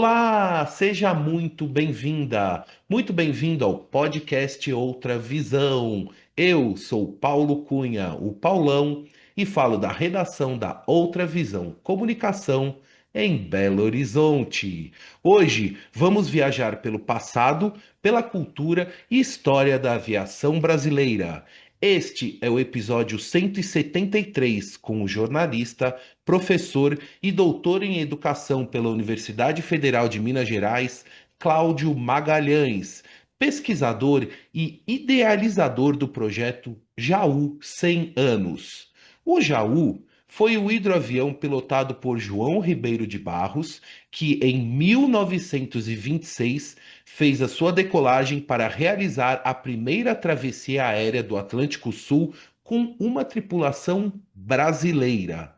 Olá, seja muito bem-vinda, muito bem-vindo ao podcast Outra Visão. Eu sou Paulo Cunha, o Paulão, e falo da redação da Outra Visão Comunicação em Belo Horizonte. Hoje vamos viajar pelo passado, pela cultura e história da aviação brasileira. Este é o episódio 173 com o jornalista, professor e doutor em educação pela Universidade Federal de Minas Gerais, Cláudio Magalhães, pesquisador e idealizador do projeto Jaú 100 anos. O Jaú foi o hidroavião pilotado por João Ribeiro de Barros, que em 1926 fez a sua decolagem para realizar a primeira travessia aérea do Atlântico Sul com uma tripulação brasileira.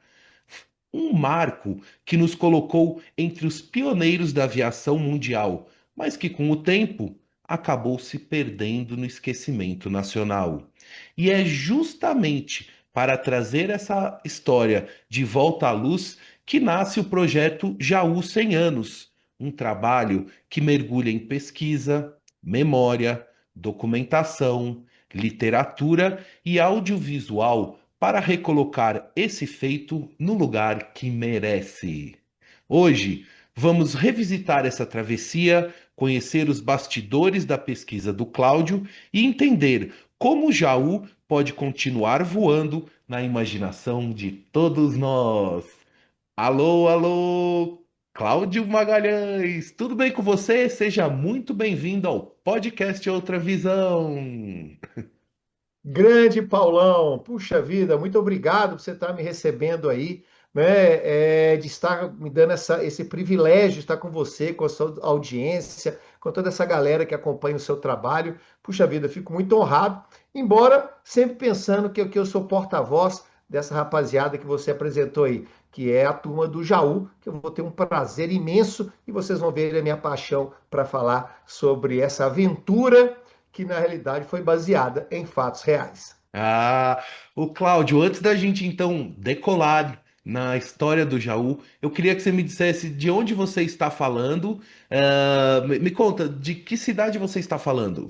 Um marco que nos colocou entre os pioneiros da aviação mundial, mas que com o tempo acabou se perdendo no esquecimento nacional. E é justamente para trazer essa história de volta à luz que nasce o projeto Jaú 100 anos, um trabalho que mergulha em pesquisa, memória, documentação, literatura e audiovisual para recolocar esse feito no lugar que merece. Hoje, vamos revisitar essa travessia, conhecer os bastidores da pesquisa do Cláudio e entender como o Jaú pode continuar voando na imaginação de todos nós. Alô, alô, Cláudio Magalhães, tudo bem com você? Seja muito bem-vindo ao podcast Outra Visão. Grande Paulão, puxa vida, muito obrigado por você estar me recebendo aí, né? De estar me dando esse privilégio de estar com você, com a sua audiência, com toda essa galera que acompanha o seu trabalho. Puxa vida, eu fico muito honrado, embora sempre pensando que eu sou porta-voz dessa rapaziada que você apresentou aí, que é a turma do Jaú, que eu vou ter um prazer imenso e vocês vão ver a minha paixão para falar sobre essa aventura que na realidade foi baseada em fatos reais. Ah, o Cláudio, antes da gente então decolar na história do Jaú, eu queria que você me dissesse de onde você está falando. Me conta, de que cidade você está falando?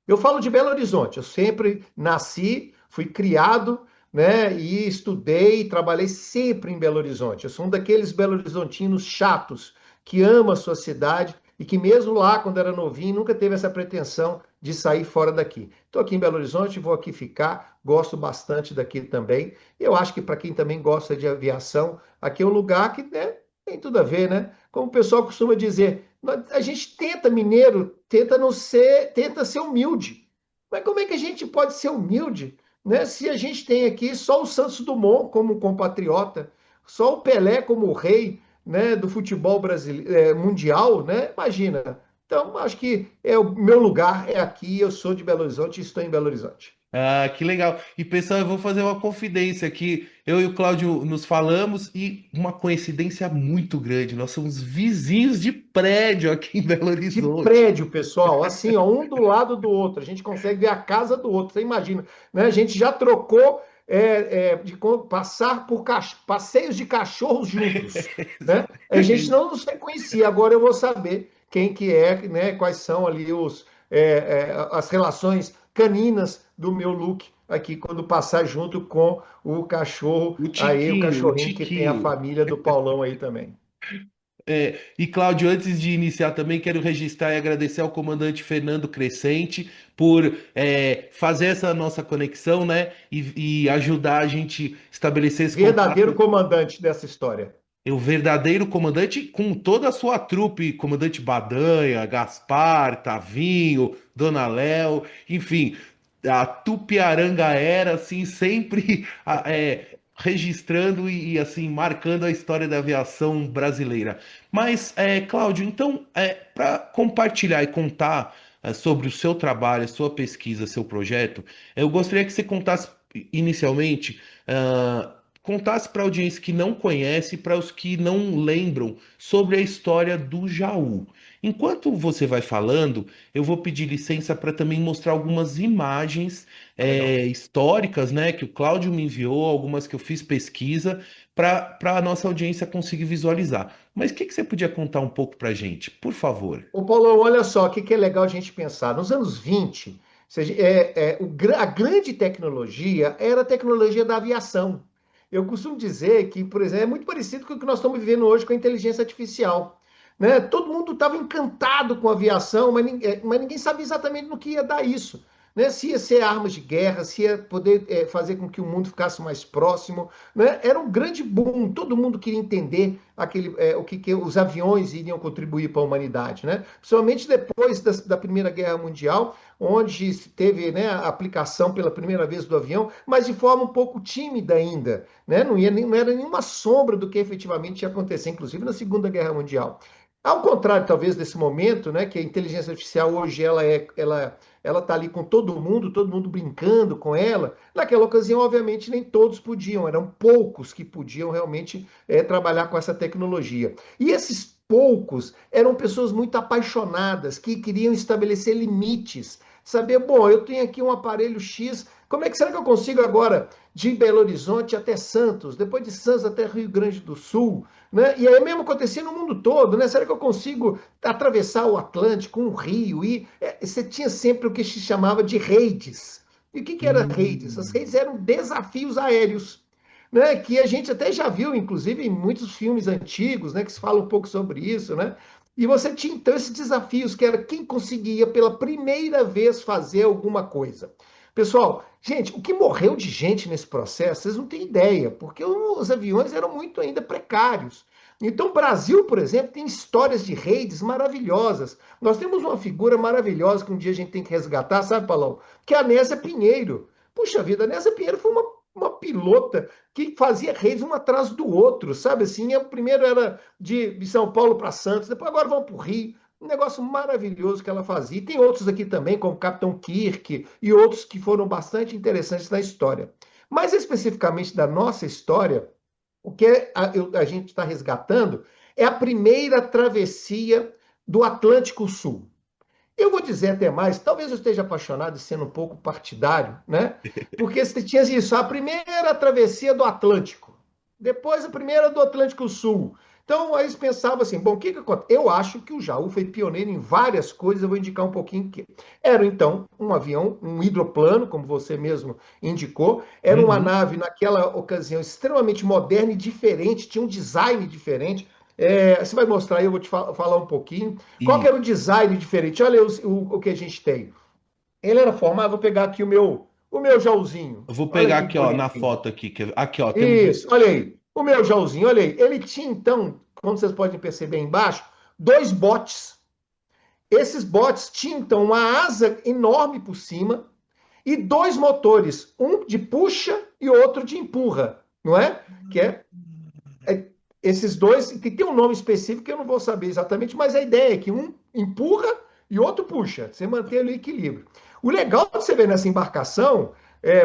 Eu falo de Belo Horizonte, eu sempre nasci, fui criado, né, e estudei e trabalhei sempre em Belo Horizonte. Eu sou um daqueles belo-horizontinos chatos que ama a sua cidade e que mesmo lá, quando era novinho, nunca teve essa pretensão de sair fora daqui. Estou aqui em Belo Horizonte, vou aqui ficar, gosto bastante daqui também. Eu acho que para quem também gosta de aviação, aqui é um lugar que, né, tem tudo a ver, né? Como o pessoal costuma dizer, a gente tenta, mineiro, tenta ser humilde. Mas como é que a gente pode ser humilde, né? Se a gente tem aqui só o Santos Dumont como compatriota, só o Pelé como o rei, né, do futebol brasileiro, mundial, né? Imagina. Então, acho que o meu lugar é aqui, eu sou de Belo Horizonte e estou em Belo Horizonte. Ah, que legal. E pessoal, eu vou fazer uma confidência aqui. Eu e o Cláudio nos falamos e uma coincidência muito grande. Nós somos vizinhos de prédio aqui em Belo De Horizonte. prédio, pessoal, assim, ó, um do lado do outro. A gente consegue ver a casa do outro. Você imagina, né? A gente já trocou passar por passeios de cachorros juntos, né? A gente não se conhecia. Agora eu vou saber quem que é, né? Quais são ali as relações caninas do meu look aqui quando passar junto com o cachorro O aí, o Tiquinho, o cachorrinho que tem a Tiquinho. família do Paulão aí também. E Cláudio, antes de iniciar também, quero registrar e agradecer ao comandante Fernando Crescente por fazer essa nossa conexão, né? E ajudar a gente a estabelecer esse Verdadeiro contato. comandante dessa história. É o verdadeiro comandante com toda a sua trupe, comandante Badanha, Gaspar, Tavinho, Dona Léo, enfim, a Tupiaranga era assim sempre registrando assim marcando a história da aviação brasileira. Mas, Cláudio, então, para compartilhar e contar sobre o seu trabalho, a sua pesquisa, seu projeto, eu gostaria que você contasse inicialmente. contasse para a audiência que não conhece, para os que não lembram sobre a história do Jaú. Enquanto você vai falando, eu vou pedir licença para também mostrar algumas imagens Ah, legal. históricas, né, que o Cláudio me enviou, algumas que eu fiz pesquisa, para a nossa audiência conseguir visualizar. Mas o que que você podia contar um pouco para a gente, por favor? Ô, Paulo, olha só, o que que é legal a gente pensar. Nos anos 20, seja, a grande tecnologia era a tecnologia da aviação. Eu costumo dizer que, por exemplo, é muito parecido com o que nós estamos vivendo hoje com a inteligência artificial. Né? Todo mundo estava encantado com a aviação, mas ninguém sabia exatamente no que ia dar isso. Né? Se ia ser armas de guerra, se ia poder fazer com que o mundo ficasse mais próximo. Né? Era um grande boom, todo mundo queria entender o que os aviões iriam contribuir para a humanidade, né? Principalmente depois da Primeira Guerra Mundial, onde teve, né, a aplicação pela primeira vez do avião, mas de forma um pouco tímida ainda, né? Não era nenhuma sombra do que efetivamente ia acontecer, inclusive na Segunda Guerra Mundial. Ao contrário, talvez, desse momento, né, que a inteligência artificial hoje ela está ali com todo mundo brincando com ela. Naquela ocasião, obviamente, nem todos podiam, eram poucos que podiam realmente trabalhar com essa tecnologia. E esses poucos eram pessoas muito apaixonadas, que queriam estabelecer limites, saber, bom, eu tenho aqui um aparelho X, como é que será que eu consigo agora de Belo Horizonte até Santos, depois de Santos até Rio Grande do Sul, né? E aí mesmo acontecia no mundo todo, né? Será que eu consigo atravessar o Atlântico, um rio? Você tinha sempre o que se chamava de redes. E o que, que era redes? As Hum, redes eram desafios aéreos, né? Que a gente até já viu, inclusive, em muitos filmes antigos, né? Que se fala um pouco sobre isso, né? E você tinha então esses desafios, que era quem conseguia pela primeira vez fazer alguma coisa. Pessoal, gente, o que morreu de gente nesse processo, vocês não têm ideia, porque os aviões eram muito ainda precários. Então, o Brasil, por exemplo, tem histórias de reis maravilhosas. Nós temos uma figura maravilhosa que um dia a gente tem que resgatar, sabe, Paulão? Que é a Nésia Pinheiro. Puxa vida, a Nésia Pinheiro foi uma pilota que fazia reis um atrás do outro, sabe assim? O primeiro era de São Paulo para Santos, depois agora vão para o Rio. Um negócio maravilhoso que ela fazia. E tem outros aqui também, como Capitão Kirk e outros que foram bastante interessantes na história. Mais especificamente da nossa história, o que a gente está resgatando é a primeira travessia do Atlântico Sul. Eu vou dizer até mais, talvez eu esteja apaixonado e sendo um pouco partidário, né? Porque você tinha isso, a primeira travessia do Atlântico, depois a primeira do Atlântico Sul. Então, aí eles pensavam assim, bom, o que que acontece? Eu acho que o Jaú foi pioneiro em várias coisas, eu vou indicar um pouquinho que era, então, um avião, um hidroplano, como você mesmo indicou, era uma uhum. nave, naquela ocasião, extremamente moderna e diferente, tinha um design diferente. Você vai mostrar aí, eu vou te falar um pouquinho. Qual que era o Isso. design diferente? Olha o que a gente tem. Ele era formado, vou pegar aqui o meu Jaúzinho. Eu vou Olha pegar que aqui, ó, na bonitinho. foto aqui. Aqui, ó, temos. Isso, olha aí. O meu Jaúzinho, olha aí. Ele tinha, então, como vocês podem perceber aí embaixo, dois botes. Esses botes tinham, então, uma asa enorme por cima e dois motores, um de puxa e outro de empurra, não é? Que é esses dois, que tem um nome específico que eu não vou saber exatamente, mas a ideia é que um empurra e outro puxa, você mantém ali o equilíbrio. O legal de você ver nessa embarcação,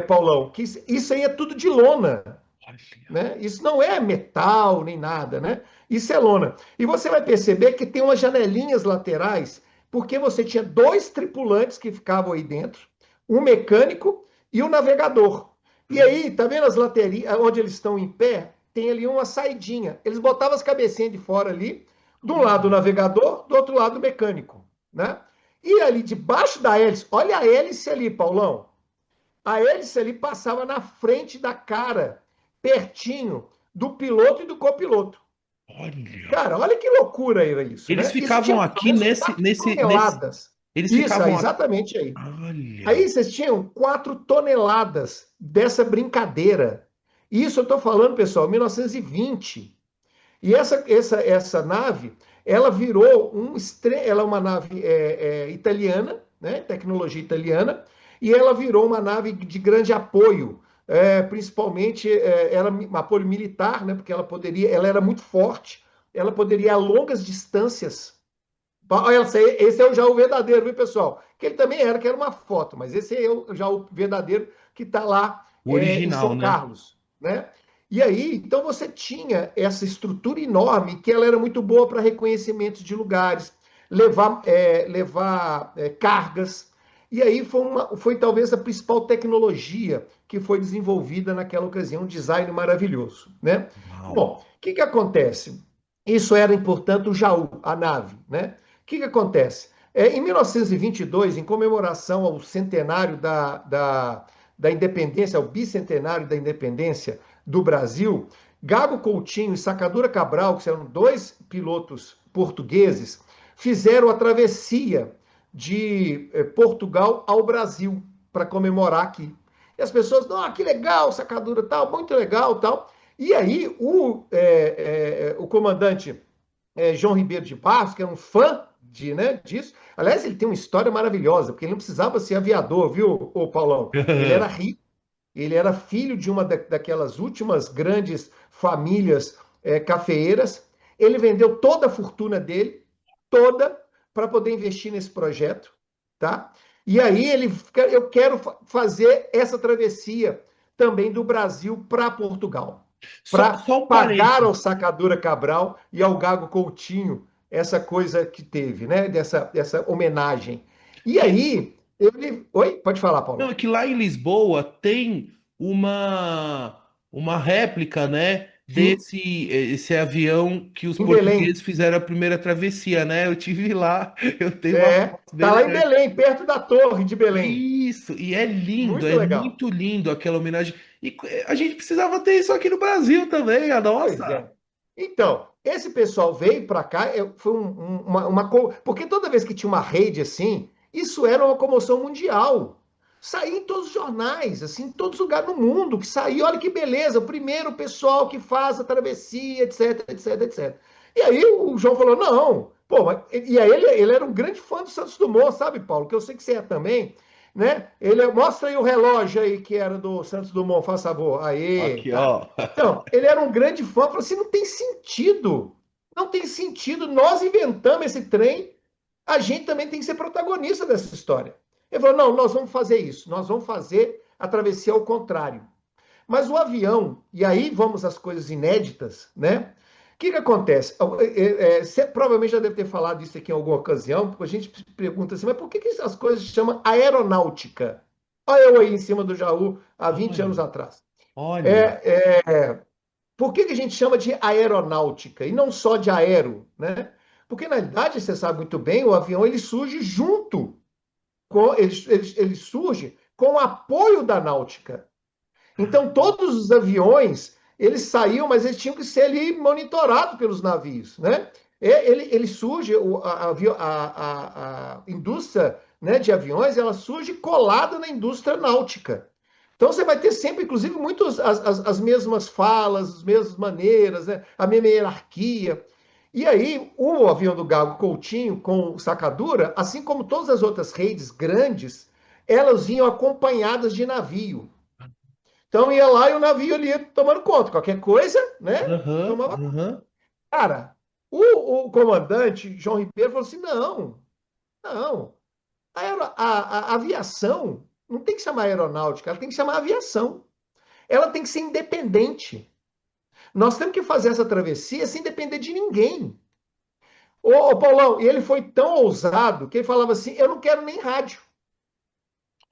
Paulão, que isso aí é tudo de lona, Olha. né? Isso não é metal nem nada, né? Isso é lona. E você vai perceber que tem umas janelinhas laterais, porque você tinha dois tripulantes que ficavam aí dentro, um mecânico e um navegador. E aí, tá vendo as laterias, onde eles estão em pé? Tem ali uma saidinha. Eles botavam as cabecinhas de fora ali, de um lado o Olha. navegador, do outro lado o mecânico, né? E ali debaixo da hélice, olha a hélice ali, Paulão. A hélice ali passava na frente da cara, pertinho do piloto e do copiloto. Olha. Cara, olha que loucura era isso, Eles né? Isso ficavam tinha pelo aqui menos nesse, 4 nesse, nesse. toneladas. Eles Isso, ficavam aqui. exatamente aí. Olha. Aí vocês tinham 4 toneladas dessa brincadeira. Isso eu estou falando, pessoal, 1920. E essa nave, ela virou ela é uma nave italiana, né? Tecnologia italiana, e ela virou uma nave de grande apoio, principalmente ela apoio militar, né? Porque ela era muito forte, ela poderia ir a longas distâncias. Olha, esse é já o verdadeiro, viu, pessoal? Que ele também era, que era uma foto, mas esse é já o verdadeiro que está lá O em original, São né? Carlos, né? E aí, então você tinha essa estrutura enorme que ela era muito boa para reconhecimento de lugares, levar cargas. E aí foi talvez a principal tecnologia que foi desenvolvida naquela ocasião, um design maravilhoso, né? Uau. Bom, o que que acontece? Isso era importante o Jaú, a nave, né? O que que acontece? Em 1922, em comemoração ao centenário da independência, ao bicentenário da independência do Brasil, Gago Coutinho e Sacadura Cabral, que eram dois pilotos portugueses, fizeram a travessia de Portugal ao Brasil para comemorar aqui. E as pessoas, não, que legal, Sacadura, tal, muito legal, tal. E aí o comandante João Ribeiro de Barros, que é um fã disso. Aliás, ele tem uma história maravilhosa, porque ele não precisava ser aviador, viu, Paulão? Ele era rico, ele era filho de uma daquelas últimas grandes famílias cafeeiras. Ele vendeu toda a fortuna dele, toda, para poder investir nesse projeto, tá? E aí eu quero fazer essa travessia também do Brasil para Portugal, para Só um pagar ao parênteses. Sacadura Cabral e ao Gago Coutinho essa coisa que teve, né? Dessa homenagem. E Que, aí, ele. Oi? Pode falar, não, Paulo. é que lá em Lisboa tem uma réplica, né, Sim, desse esse avião que os em Belém. portugueses fizeram a primeira travessia, né? Eu tive lá, eu tenho uma foto bem Tá lá em legal. Belém, perto da torre de Belém. Isso, e é lindo, Muito é legal. muito lindo aquela homenagem. E a gente precisava ter isso aqui no Brasil também, a Pois nossa. é. Então, esse pessoal veio para cá, foi porque toda vez que tinha uma rede assim, isso era uma comoção mundial. Saía em todos os jornais, assim, em todos os lugares do mundo, que saía, olha que beleza, o primeiro pessoal que faz a travessia, etc, etc, etc. E aí o João falou, não, pô, e aí ele era um grande fã do Santos Dumont, sabe, Paulo? Que eu sei que você é também, né? Mostra aí o relógio aí que era do Santos Dumont, faz favor. Aí, Aqui, tá. ó. Então, ele era um grande fã, falou assim: não tem sentido. Não tem sentido. Nós inventamos esse trem, a gente também tem que ser protagonista dessa história. Ele falou: não, nós vamos fazer isso, nós vamos fazer a travessia ao contrário. Mas o avião, e aí vamos às coisas inéditas, né? O que, que acontece? Você provavelmente já deve ter falado isso aqui em alguma ocasião, porque a gente pergunta assim, mas por que, que as coisas se chamam aeronáutica? Olha eu aí em cima do Jaú, há 20 anos Olha, atrás. olha. É, por que, que a gente chama de aeronáutica e não só de aero, né? Porque na realidade, você sabe muito bem, o avião ele surge junto ele surge com o apoio da náutica. Então todos os aviões eles saíam, mas eles tinham que ser ali monitorados pelos navios, né? Ele surge a indústria, né, de aviões, ela surge colada na indústria náutica. Então você vai ter sempre, inclusive, muitas as mesmas falas, as mesmas maneiras, né? A mesma hierarquia. E aí, o avião do Gago Coutinho com Sacadura, assim como todas as outras redes grandes, elas vinham acompanhadas de navio. Então ia lá e o navio ali ia tomando conta. Qualquer coisa, né? Aham, Tomava. aham. Cara, o comandante João Ribeiro falou assim: não, não. A aviação não tem que chamar aeronáutica, ela tem que chamar aviação. Ela tem que ser independente. Nós temos que fazer essa travessia sem depender de ninguém. Ô Paulão, e ele foi tão ousado que ele falava assim: eu não quero nem rádio.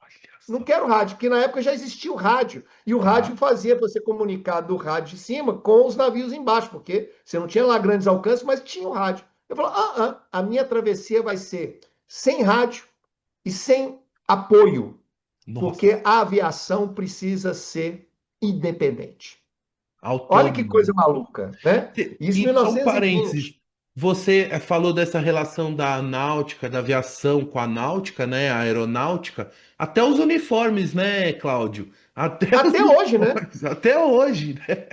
Olha Não só. quero rádio, porque na época já existia o rádio. E o Tá. rádio fazia você comunicar do rádio de cima com os navios embaixo, porque você não tinha lá grandes alcances, mas tinha o rádio. Eu falo, a minha travessia vai ser sem rádio e sem apoio, Nossa, porque a aviação precisa ser independente. Olha que autônomo. coisa maluca, né? Isso em E só um 1920. parênteses. Você falou dessa relação da náutica, da aviação com a náutica, né? A aeronáutica. Até os uniformes, né, Cláudio? Até os Até hoje, né? uniformes, até hoje, né?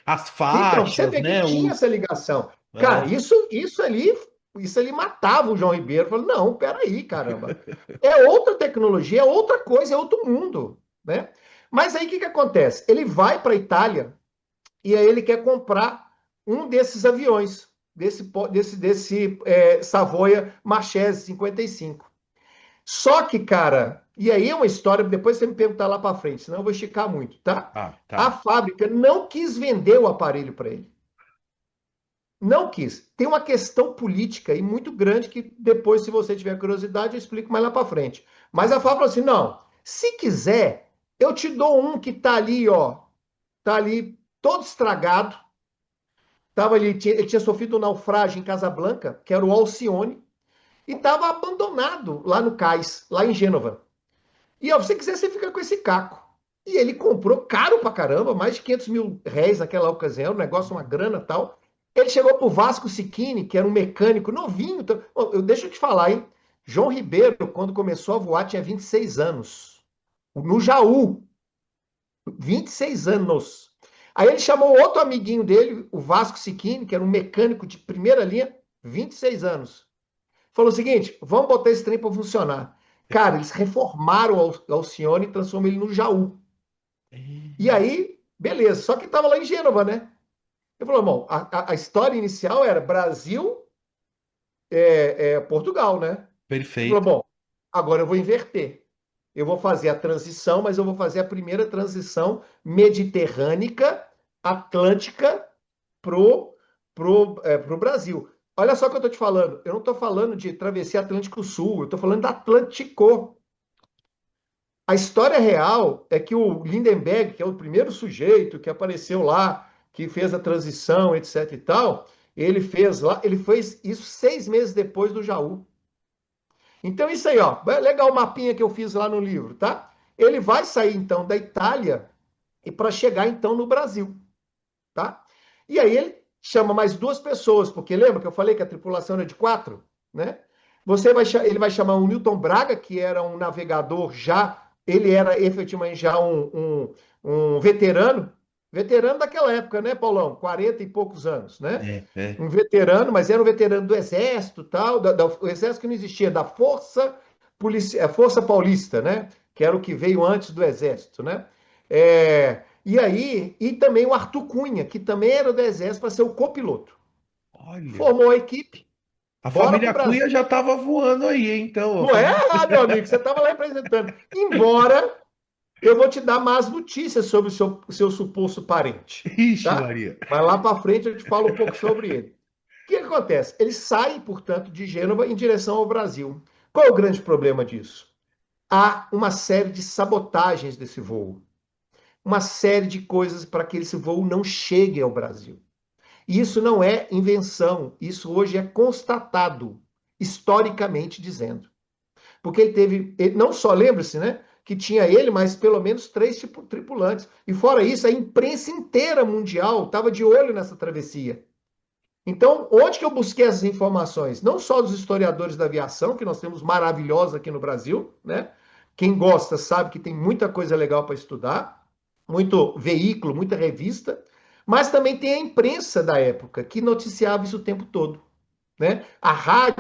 As Então, você faixas, vê que né? tinha essa ligação. Cara, É. isso ali matava o João Ribeiro. Falou, não, peraí, caramba. É outra tecnologia, é outra coisa, é outro mundo, né? Mas aí o que que acontece? Ele vai para a Itália e aí ele quer comprar um desses aviões, desse Savoia Marchese 55. Só que, cara, e aí é uma história, depois você me perguntar lá para frente, senão eu vou esticar muito, tá? Ah, A tá. fábrica não quis vender o aparelho para ele. Não quis. Tem uma questão política aí muito grande que depois, se você tiver curiosidade, eu explico mais lá para frente. Tá Mas a bom. fábrica falou assim: não, se quiser, eu te dou um que tá ali, ó, tá ali todo estragado. Tava ali, ele tinha sofrido um naufrágio em Casablanca, que era o Alcione, e estava abandonado lá no cais, lá em Gênova. E ó, se você quiser, você fica com esse caco. E ele comprou caro pra caramba, mais de 500 mil réis naquela ocasião, um negócio, uma grana e tal. Ele chegou pro Vasco Siquini, que era um mecânico novinho. Então, deixa eu te falar, hein? João Ribeiro, quando começou a voar, tinha 26 anos. No Jaú, 26 anos. Aí ele chamou outro amiguinho dele, o Vasco Siquini, que era um mecânico de primeira linha, 26 anos. Falou o seguinte: vamos botar esse trem para funcionar. Cara, eles reformaram o Alcione e transformaram ele no Jaú. E aí, beleza. Só que estava lá em Gênova, né? Ele falou, irmão, a história inicial era Brasil, Portugal, né? Ele falou, Perfeito. bom, agora eu vou inverter. Eu vou fazer a transição, mas eu vou fazer a primeira transição mediterrânica, atlântica, pro Brasil. Olha só o que eu estou te falando. Eu não estou falando de travessia Atlântico Sul, eu estou falando da Atlântico. A história real é que o Lindenberg, que é o primeiro sujeito que apareceu lá, que fez a transição, etc e tal, ele fez isso 6 meses depois do Jaú. Então, isso aí, ó, é legal o mapinha que eu fiz lá no livro, tá? Ele vai sair então da Itália e para chegar então no Brasil, tá? E aí ele chama mais duas pessoas, porque lembra que eu falei que a tripulação era de quatro, né? Ele vai chamar o Newton Braga, que era um navegador já, ele era efetivamente já um veterano, veterano daquela época, né, Paulão? 40 e poucos anos, né? É, é. Um veterano, mas era um veterano do Exército, tal, o Exército que não existia, da Força Paulista, né? Que era o que veio antes do Exército, né? E aí, e também o Arthur Cunha, que também era do Exército para ser o copiloto. Olha. Formou a equipe, A bora para família o Brasil. Cunha já estava voando aí, hein, então. A Não é, família... meu amigo, você estava lá representando. Embora eu vou te dar más notícias sobre o seu suposto parente, Ixi, tá? Maria. Mas lá para frente eu te falo um pouco sobre ele. O que acontece? Eles saem, portanto, de Gênova em direção ao Brasil. Qual é o grande problema disso? Há uma série de sabotagens desse voo. Uma série de coisas para que esse voo não chegue ao Brasil. E isso não é invenção, isso hoje é constatado, historicamente dizendo. Porque ele não só, lembre-se, né, que tinha ele, mas pelo menos três tripulantes. E fora isso, a imprensa inteira mundial estava de olho nessa travessia. Então, onde que eu busquei essas informações? Não só dos historiadores da aviação, que nós temos maravilhosos aqui no Brasil, né? Quem gosta sabe que tem muita coisa legal para estudar, muito veículo, muita revista, mas também tem a imprensa da época, que noticiava isso o tempo todo, né?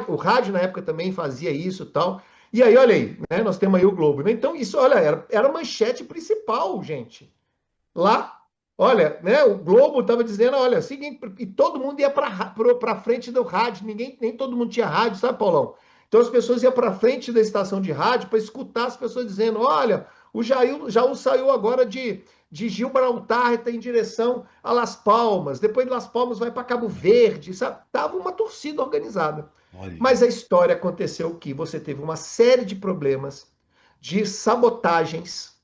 O rádio na época também fazia isso e tal. E aí, olha aí, né? Nós temos aí o Globo, né? Então, isso, olha, era a manchete principal, gente. Lá, olha, né, o Globo estava dizendo, olha, é o seguinte, e todo mundo ia para frente do rádio, nem todo mundo tinha rádio, sabe, Paulão? Então as pessoas iam para frente da estação de rádio para escutar as pessoas dizendo, olha, o Jaú saiu agora de Gibraltar, está em direção a Las Palmas, depois de Las Palmas vai para Cabo Verde, sabe? Tava uma torcida organizada. Olha. Mas a história aconteceu que você teve uma série de problemas, de sabotagens,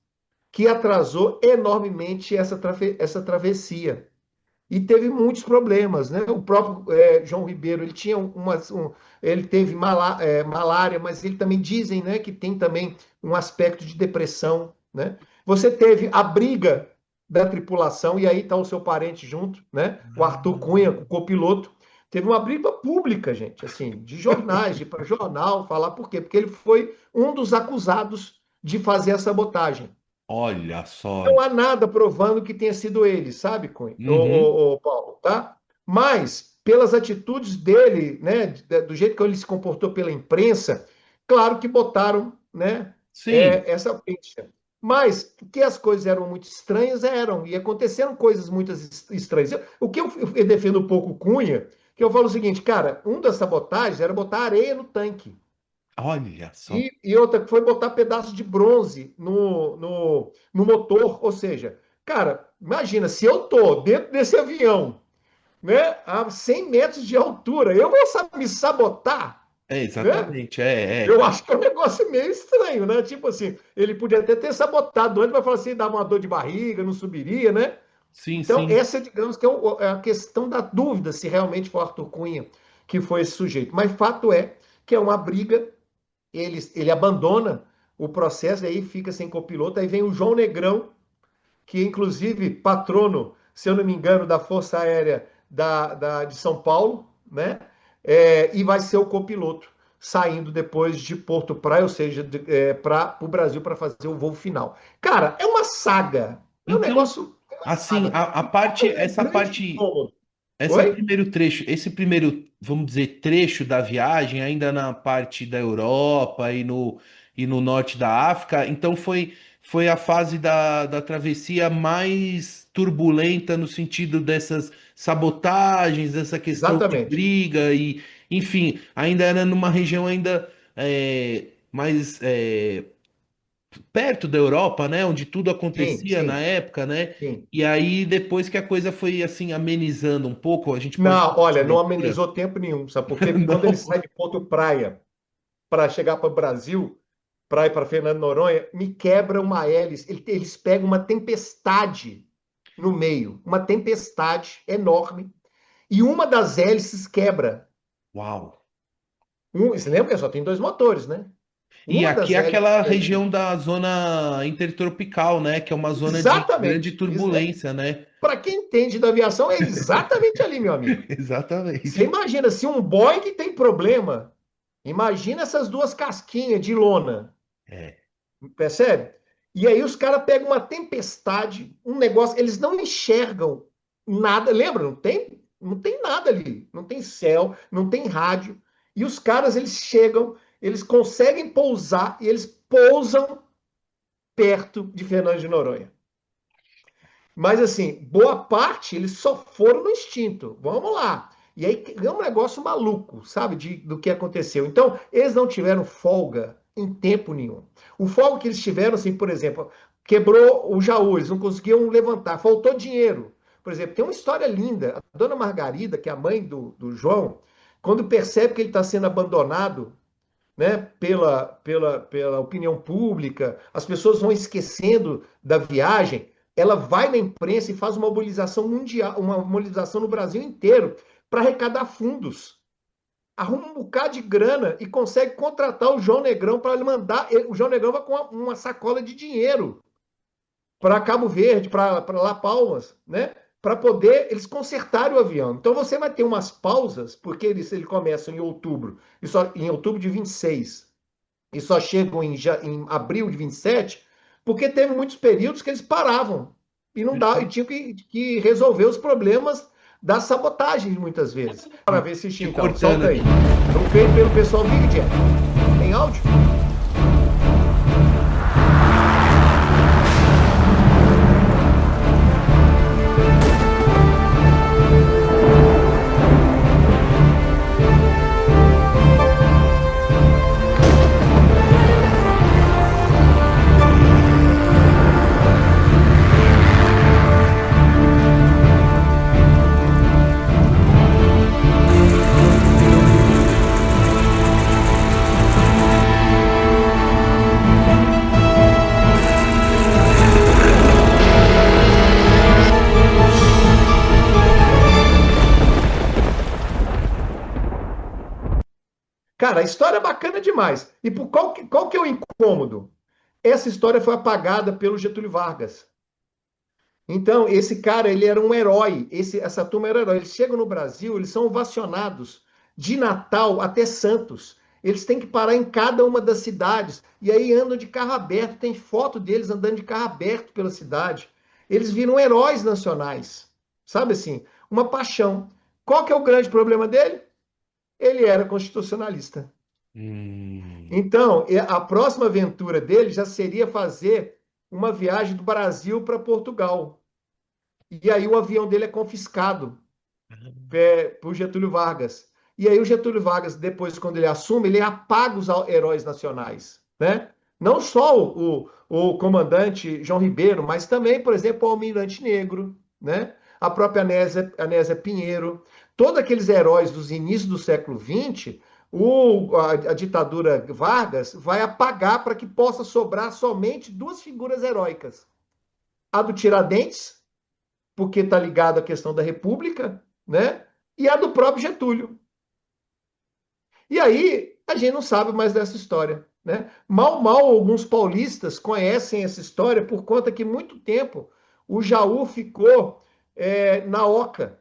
que atrasou enormemente essa travessia. E teve muitos problemas, né? O próprio João Ribeiro, ele tinha ele teve malária, mas ele também dizem, né, que tem também um aspecto de depressão, né? Você teve a briga da tripulação, e aí está o seu parente junto, né? O Arthur Cunha, o copiloto. Teve uma briga pública, gente, assim, de jornais, de ir para jornal, falar por quê? Porque ele foi um dos acusados de fazer a sabotagem. Olha só. Não há nada provando que tenha sido ele, sabe, Cunha? Uhum. Ô, Paulo, tá? Mas, pelas atitudes dele, né, do jeito que ele se comportou pela imprensa, claro que botaram, né, Sim. essa ficha. Mas que as coisas eram muito estranhas, eram, e aconteceram coisas muito estranhas. O que eu defendo um pouco o Cunha, que eu falo o seguinte, cara, um das sabotagens era botar areia no tanque. Olha só. E outra que foi botar pedaço de bronze no motor. Ou seja, cara, imagina, se eu tô dentro desse avião, né, a 100 metros de altura, eu vou me sabotar, É, né? exatamente. Eu acho que é um negócio meio estranho, né? Tipo assim, ele podia até ter sabotado antes, mas falar assim, dava uma dor de barriga, não subiria, né? Sim, Então, sim. essa, digamos que é a questão da dúvida se realmente foi o Arthur Cunha que foi esse sujeito. Mas fato é que é uma briga, ele abandona o processo, aí fica sem copiloto, aí vem o João Negrão, que é inclusive patrono, se eu não me engano, da Força Aérea de São Paulo, né? E vai ser o copiloto, saindo depois de Porto Praia, ou seja, para o Brasil para fazer o voo final. Cara, é uma saga. É um Então, negócio. É uma assim, saga. a E qual que parte, é o essa grande parte, incômodo? essa Oi? primeiro trecho, esse primeiro, vamos dizer, trecho da viagem, ainda na parte da Europa e no norte da África, então foi a fase da travessia mais turbulenta no sentido dessas sabotagens, dessa questão de Exatamente. briga e, enfim, ainda era numa região ainda mais perto da Europa, né, onde tudo Sim, acontecia na sim, época, né? sim. E aí depois que a coisa foi assim amenizando um pouco, a gente pode Não, fazer essa olha, não leitura? amenizou tempo nenhum, sabe? Porque quando ele Não. sai de Porto Praia para chegar para o Brasil, para ir para Fernando de Noronha, me quebra uma hélice. Eles pegam uma tempestade no meio, uma tempestade enorme, e uma das hélices quebra. Uau. Você lembra que só tem dois motores, né? E Uma aqui das é hélices aquela ali. região da zona intertropical, né, que é uma zona de grande Exatamente. turbulência, né? Para quem entende da aviação, é exatamente ali, meu amigo. Você Exatamente. imagina, se um Boeing tem problema, imagina essas duas casquinhas de lona. É. Percebe? E aí os caras pegam uma tempestade, um negócio, eles não enxergam nada. Lembra? Não tem nada ali. Não tem céu, não tem rádio. E os caras, eles chegam, eles conseguem pousar e eles pousam perto de Fernando de Noronha. Mas assim, boa parte eles só foram no instinto. Vamos lá. E aí é um negócio maluco, sabe, do que aconteceu. Então, eles não tiveram folga em tempo nenhum. O folga que eles tiveram, assim, por exemplo, quebrou o Jaú, eles não conseguiam levantar, faltou dinheiro. Por exemplo, tem uma história linda. A dona Margarida, que é a mãe do João, quando percebe que ele está sendo abandonado, né, pela opinião pública, as pessoas vão esquecendo da viagem, ela vai na imprensa e faz uma mobilização mundial, uma mobilização no Brasil inteiro para arrecadar fundos. Arruma um bocado de grana e consegue contratar o João Negrão para ele mandar. O João Negrão vai com uma sacola de dinheiro para Cabo Verde, para La Palmas, né? Para poder eles consertarem o avião. Então você vai ter umas pausas, porque ele começa em outubro, e só em outubro de 26 e só chegam em abril de 27, porque teve muitos períodos que eles paravam e não dá, e Perfeito. tinham que resolver os problemas das sabotagens muitas vezes. Para ver se Te então, cortando solta aí. aqui. Foi feito pelo pessoal Big Jet. Tem áudio? Cara, a história é bacana demais. E qual que é o incômodo? Essa história foi apagada pelo Getúlio Vargas. Então, esse cara, ele era um herói. Essa turma era um herói. Eles chegam no Brasil, eles são ovacionados de Natal até Santos. Eles têm que parar em cada uma das cidades. E aí andam de carro aberto. Tem foto deles andando de carro aberto pela cidade. Eles viram heróis nacionais. Sabe assim? Uma paixão. Qual que é o grande problema dele? Ele era constitucionalista. Hum. Então, a próxima aventura dele já seria fazer uma viagem do Brasil para Portugal. E aí o avião dele é confiscado por Getúlio Vargas. E aí o Getúlio Vargas, depois, quando ele assume, ele apaga os heróis nacionais, né? Não só o comandante João Ribeiro, mas também, por exemplo, o Almirante Negro, né? A própria Anésia Pinheiro, todos aqueles heróis dos inícios do século XX, a ditadura Vargas vai apagar para que possa sobrar somente duas figuras heróicas. A do Tiradentes, porque está ligado à questão da República, né? E a do próprio Getúlio. E aí a gente não sabe mais dessa história, né? Mal, mal alguns paulistas conhecem essa história por conta que muito tempo o Jaú ficou na Oca,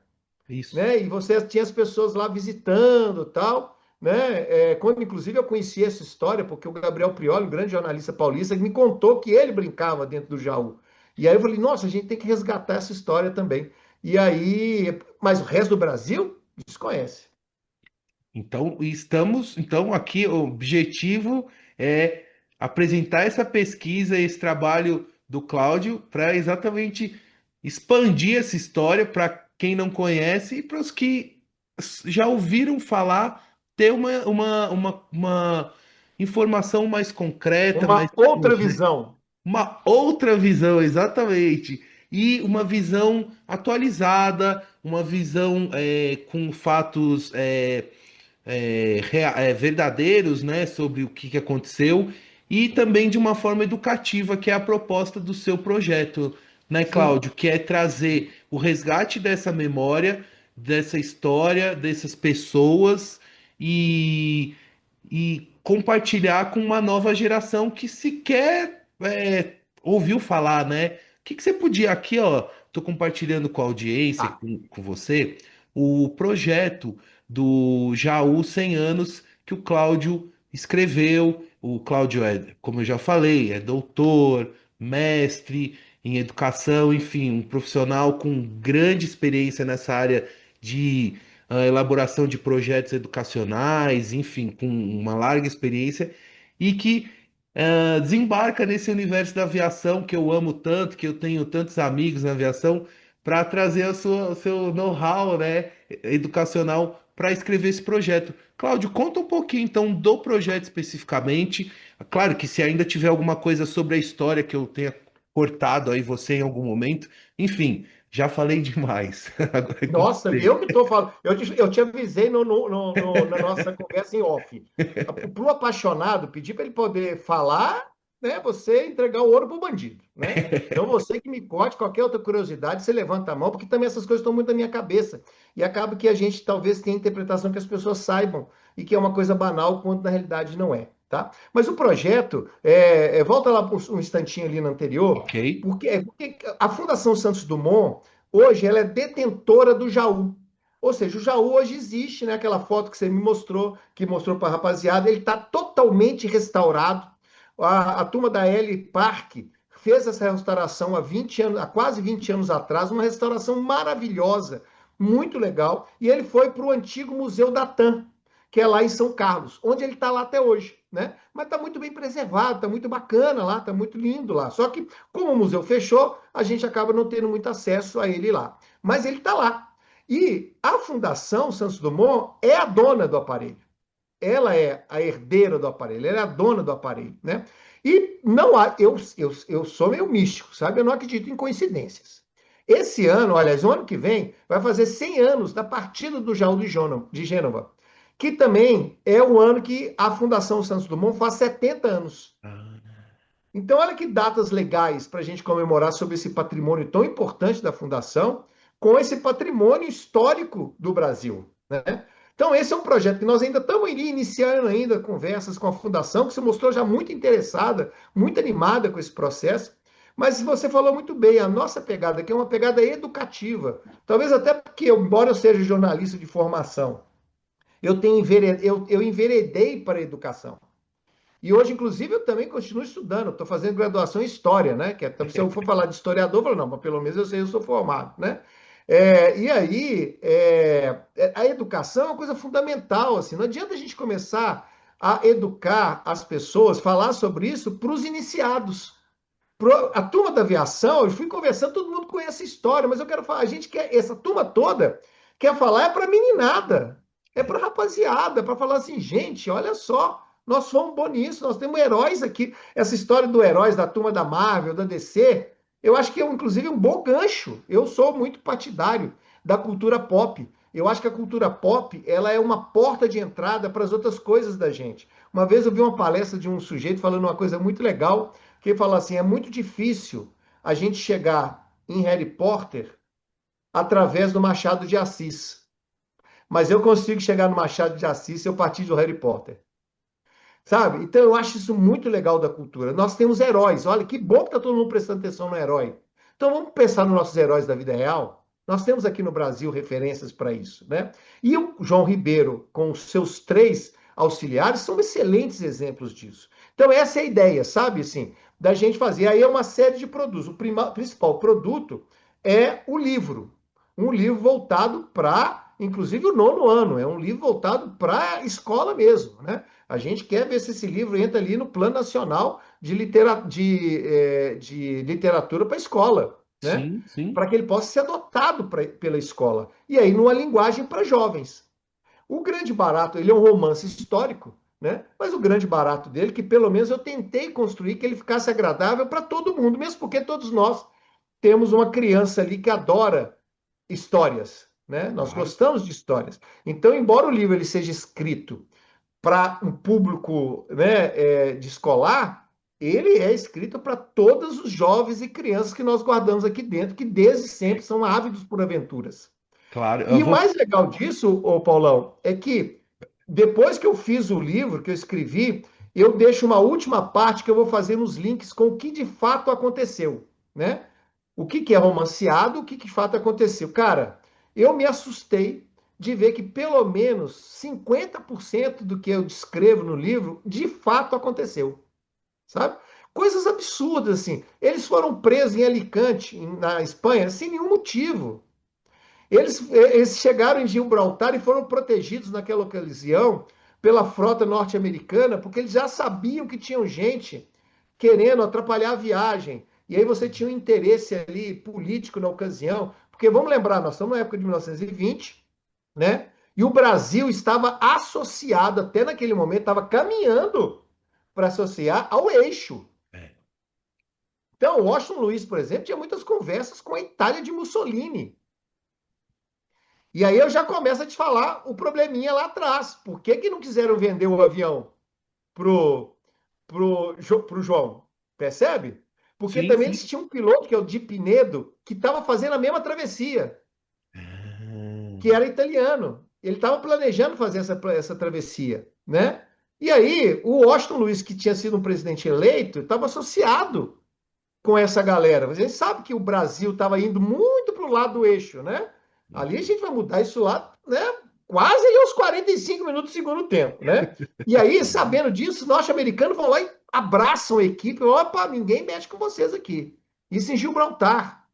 Isso. né? E você tinha as pessoas lá visitando, tal, né? Quando inclusive eu conheci essa história, porque o Gabriel Prioli, um grande jornalista paulista, me contou que ele brincava dentro do Jaú. E aí eu falei, nossa, a gente tem que resgatar essa história também. E aí, mas o resto do Brasil desconhece. Então aqui o objetivo é apresentar essa pesquisa, esse trabalho do Cláudio para exatamente expandir essa história para quem não conhece e para os que já ouviram falar, ter uma informação mais concreta, mais Uma outra visão. uma outra visão, exatamente. E uma visão atualizada, uma visão com fatos verdadeiros, né, sobre o que aconteceu, e também de uma forma educativa, que é a proposta do seu projeto, né, Sim. Cláudio? Que é trazer o resgate dessa memória, dessa história, dessas pessoas e compartilhar com uma nova geração que sequer ouviu falar, né? O que você podia aqui, ó, tô compartilhando com a audiência, Tá. com você, o projeto do Jaú 100 anos que o Cláudio escreveu. O Cláudio é, como eu já falei, é doutor, mestre em educação, enfim, um profissional com grande experiência nessa área de a elaboração de projetos educacionais, enfim, com uma larga experiência, e que desembarca nesse universo da aviação que eu amo tanto, que eu tenho tantos amigos na aviação, para trazer o seu know-how, né, educacional para escrever esse projeto. Cláudio, conta um pouquinho então do projeto especificamente. Claro que se ainda tiver alguma coisa sobre a história que eu tenha cortado aí você em algum momento, enfim, já falei demais. Agora é com Nossa, você. eu que estou falando. Eu te avisei na nossa conversa em off. Para o apaixonado, pedir para ele poder falar, né? Você entregar o ouro para o bandido, né? Então, você que me conte qualquer outra curiosidade, você levanta a mão, porque também essas coisas estão muito na minha cabeça. E acaba que a gente talvez tenha interpretação que as pessoas saibam e que é uma coisa banal, quando na realidade não é, tá? Mas o projeto, volta lá um instantinho ali no anterior, Ok. porque a Fundação Santos Dumont. Hoje ela é detentora do Jaú. Ou seja, o Jaú hoje existe, né? Aquela foto que você me mostrou, que mostrou para a rapaziada, ele está totalmente restaurado. A turma da L Park fez essa restauração há 20 anos, há quase 20 anos atrás, uma restauração maravilhosa, muito legal. E ele foi para o antigo Museu da TAM, que é lá em São Carlos, onde ele está lá até hoje, né? Mas está muito bem preservado, está muito bacana lá, está muito lindo lá. Só que, como o museu fechou, a gente acaba não tendo muito acesso a ele lá. Mas ele está lá. E a Fundação Santos Dumont é a dona do aparelho. Ela é a herdeira do aparelho, ela é a dona do aparelho, né? E não há, eu sou meio místico, sabe? Eu não acredito em coincidências. Esse ano, aliás, o ano que vem, vai fazer 100 anos da partida do Jaú de Gênova, que também é o ano que a Fundação Santos Dumont faz 70 anos. Ah, Então, olha que datas legais para a gente comemorar sobre esse patrimônio tão importante da Fundação, com esse patrimônio histórico do Brasil, né? Então, esse é um projeto que nós ainda estamos iniciando ainda conversas com a Fundação, que se mostrou já muito interessada, muito animada com esse processo. Mas você falou muito bem, a nossa pegada aqui é uma pegada educativa. Talvez até porque, embora eu seja jornalista de formação, eu enveredei para a educação. E hoje, inclusive, eu também continuo estudando, estou fazendo graduação em História, né? Que se eu for falar de historiador, eu falo, não, mas pelo menos eu sei, eu sou formado, né? E aí, a educação é uma coisa fundamental, assim, não adianta a gente começar a educar as pessoas, falar sobre isso para os iniciados. A turma da aviação, eu fui conversando, todo mundo conhece a história, mas eu quero falar, a gente quer, essa turma toda quer falar é para meninada. É para rapaziada, para falar assim, gente, olha só, nós fomos bons nisso, nós temos heróis aqui. Essa história do heróis da turma da Marvel, da DC, eu acho que é inclusive um bom gancho. Eu sou muito partidário da cultura pop. Eu acho que a cultura pop, ela é uma porta de entrada para as outras coisas da gente. Uma vez eu vi uma palestra de um sujeito falando uma coisa muito legal, que ele falou assim: é muito difícil a gente chegar em Harry Potter através do Machado de Assis. Mas eu consigo chegar no Machado de Assis se eu partir do Harry Potter. Sabe? Então eu acho isso muito legal da cultura. Nós temos heróis. Olha, que bom que está todo mundo prestando atenção no herói. Então vamos pensar nos nossos heróis da vida real. Nós temos aqui no Brasil referências para isso, né? E o João Ribeiro, com os seus três auxiliares, são excelentes exemplos disso. Então essa é a ideia, sabe? Assim, da gente fazer. Aí é uma série de produtos. O principal produto é o livro. Um livro voltado para, inclusive, o nono ano. É um livro voltado para a escola mesmo, né? A gente quer ver se esse livro entra ali no Plano Nacional de Literatura para a escola, né? Sim, sim. Para que ele possa ser adotado pela escola. E aí, numa linguagem para jovens. O Grande Barato, ele é um romance histórico, né? Mas o grande barato dele, que pelo menos eu tentei construir que ele ficasse agradável para todo mundo, mesmo porque todos nós temos uma criança ali que adora histórias, né? Nós Claro. gostamos de histórias. Então, embora o livro ele seja escrito para um público, né, de escolar, ele é escrito para todos os jovens e crianças que nós guardamos aqui dentro, que desde sempre são ávidos por aventuras. Claro, eu E o vou. mais legal disso, ô Paulão, é que depois que eu fiz o livro, que eu escrevi, eu deixo uma última parte que eu vou fazer nos links com o que de fato aconteceu, né? O que que é romanceado, o que que de fato aconteceu. Cara, eu me assustei de ver que pelo menos 50% do que eu descrevo no livro de fato aconteceu, sabe? Coisas absurdas assim. Eles foram presos em Alicante, na Espanha, sem nenhum motivo. Eles chegaram em Gibraltar e foram protegidos naquela ocasião pela frota norte-americana, porque eles já sabiam que tinham gente querendo atrapalhar a viagem. E aí você tinha um interesse ali político na ocasião, porque vamos lembrar, nós estamos na época de 1920, né? E o Brasil estava associado, até naquele momento, estava caminhando para associar ao eixo. É. Então, Washington Luiz, por exemplo, tinha muitas conversas com a Itália de Mussolini. E aí eu já começo a te falar o probleminha lá atrás. Por que, que não quiseram vender o avião pro, pro João? Percebe? Porque Sim, também eles sim. tinham um piloto, que é o Di Pinedo, que estava fazendo a mesma travessia, que Ah, era italiano. Ele estava planejando fazer essa travessia, né? E aí, o Washington Luiz, que tinha sido um presidente eleito, estava associado com essa galera. A gente sabe que o Brasil estava indo muito para o lado do eixo, né? Ali a gente vai mudar isso lá, né? Quase aí aos 45 minutos do segundo tempo, né? E aí, sabendo disso, os norte-americanos vão lá e abraçam a equipe. Opa, ninguém mexe com vocês aqui. Isso em Gibraltar,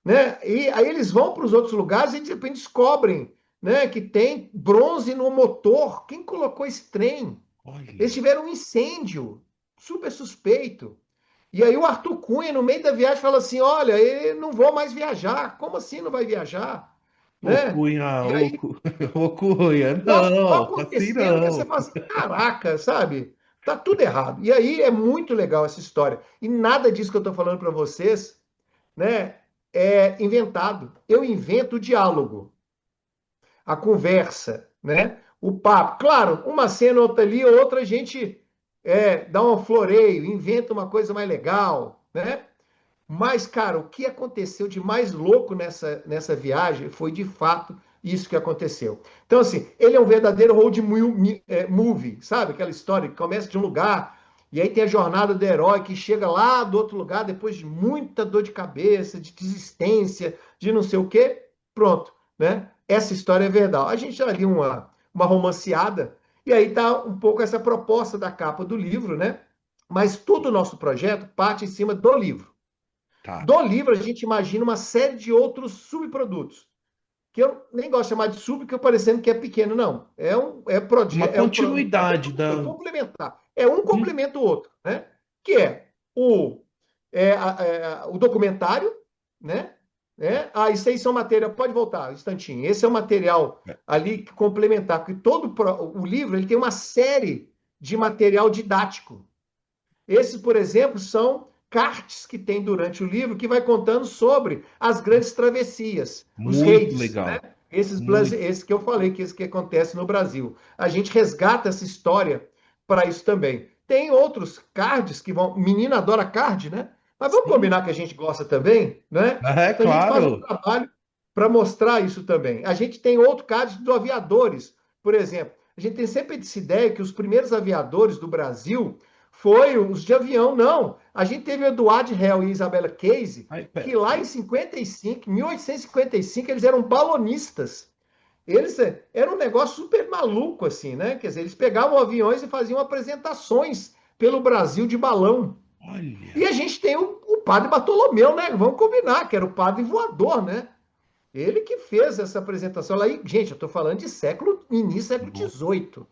né? E aí eles vão para os outros lugares e de repente descobrem, né, que tem bronze no motor. Quem colocou esse trem? Eles olha. tiveram um incêndio super suspeito. E aí o Arthur Cunha, no meio da viagem, fala assim: olha, eu não vou mais viajar. Como assim não vai viajar? Ô, Né? Cunha, E aí, Ô, Cunha, nossa, só não, assim acontecendo que você não. fala assim, caraca, sabe? Tá tudo errado. E aí é muito legal essa história. E nada disso que eu estou falando para vocês, né, é inventado. Eu invento o diálogo, a conversa, né? O papo. Claro, uma cena, outra ali, outra a gente dá um floreio, inventa uma coisa mais legal, né? Mas, cara, o que aconteceu de mais louco nessa viagem foi de fato isso que aconteceu. Então, assim, ele é um verdadeiro movie, sabe? Aquela história que começa de um lugar e aí tem a jornada do herói que chega lá do outro lugar depois de muita dor de cabeça, de desistência, de não sei o quê. Pronto, né? Essa história é verdade. A gente já ali uma romanceada e aí tá um pouco essa proposta da capa do livro, né? Mas todo o nosso projeto parte em cima do livro. Tá. Do livro, a gente imagina uma série de outros subprodutos, que eu nem gosto de chamar de sub, porque eu parecendo que é pequeno, não. Uma continuidade É da. complementar. É um Uhum. complementa o outro, né? Que é o documentário, né? né? Ah, isso aí são material. Pode voltar, um instantinho. Esse é o material ali complementar, porque o livro ele tem uma série de material didático. Esses, por exemplo, são cards que tem durante o livro que vai contando sobre as grandes travessias, os Muito reis, né? legal. Muito. Esse que eu falei, que esse que acontece no Brasil. A gente resgata essa história para isso também. Tem outros cards que vão. Menina adora card, né? Mas vamos Sim. combinar que a gente gosta também, né? É Então a gente faz um claro. trabalho para mostrar isso também. A gente tem outro card do aviadores, por exemplo. A gente tem sempre essa ideia que os primeiros aviadores do Brasil foi os de avião, não. A gente teve o Eduardo Hell e Isabella Case, Ai, que lá em 55, 1855, eles eram balonistas. Eles era um negócio super maluco, assim, né? Quer dizer, eles pegavam aviões e faziam apresentações pelo Brasil de balão. E olha. a gente tem o padre Bartolomeu, né? Vamos combinar, que era o padre voador, né? Ele que fez essa apresentação lá. E, gente, eu estou falando de início do século XVIII.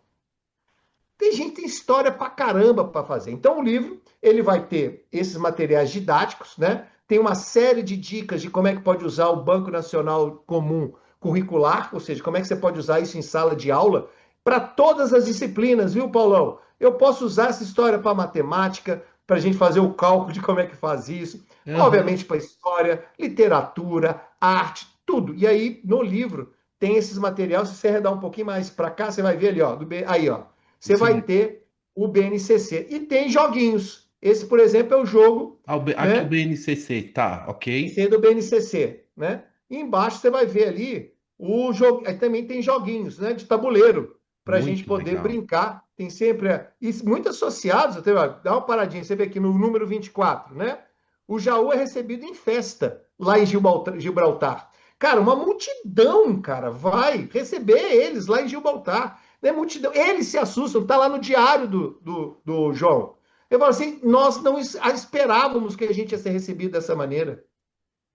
Tem gente que tem história pra caramba para fazer. Então o livro, ele vai ter esses materiais didáticos, né? Tem uma série de dicas de como é que pode usar o Banco Nacional Comum Curricular, ou seja, como é que você pode usar isso em sala de aula para todas as disciplinas, viu, Paulão? Eu posso usar essa história para matemática, para a gente fazer o cálculo de como é que faz isso, Aham. obviamente para história, literatura, arte, tudo. E aí, no livro, tem esses materiais, se você arredar um pouquinho mais para cá, você vai ver ali, ó, aí, ó, você vai Sim. ter o BNCC. E tem joguinhos. Esse, por exemplo, é o jogo, Aqui o né? BNCC, tá, ok? Esse é do BNCC, né? E embaixo você vai ver ali o jogo. Aí também tem joguinhos, né? De tabuleiro para a gente Muito poder legal. brincar. Tem sempre e muito associados. Até, ó, dá uma paradinha. Você vê aqui no número 24, né? O Jaú é recebido em festa lá em Gibraltar. Cara, uma multidão, cara, vai receber eles lá em Gibraltar. Né? Multidão. Eles se assustam, tá lá no diário do João. Eu falo assim, nós não esperávamos que a gente ia ser recebido dessa maneira.